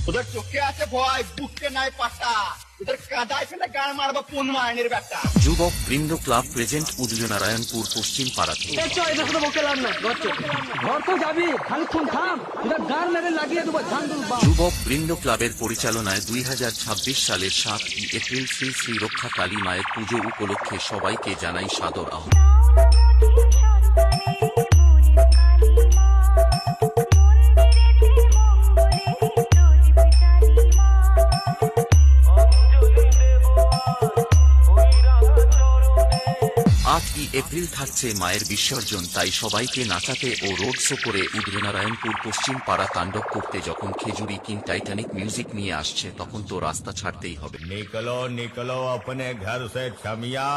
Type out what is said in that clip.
ওদের চোখে আছে ভয়, বুককে নাই পাটা। ওদের কাদায় ফেলে গান মারবো কোন মায়নের ব্যাটা। যুবক বৃন্দ ক্লাব প্রেজেন্ট উদয়নারায়ণপুর পশ্চিম পাড়াতে। যুবক বৃন্দ ক্লাবের পরিচালনায় 2026 সালের 7 এপ্রিল শ্রী শ্রী রক্ষা কালী মায়ের পুজো উপলক্ষে সবাইকে জানাই সাদর আহ্বান। এপ্রিল থাকছে মায়ের বিসর্জন, তাই সবাইকে নাচাতে ও রোড শো করে উদয়নারায়ণপুর পশ্চিম পাড়া তাণ্ডব করতে যখন খেজুরি কিং টাইটানিক মিউজিক নিয়ে আসছে তখন তো রাস্তা ছাড়তেই হবে। নিকলো নিকলো अपने घर से छमिया।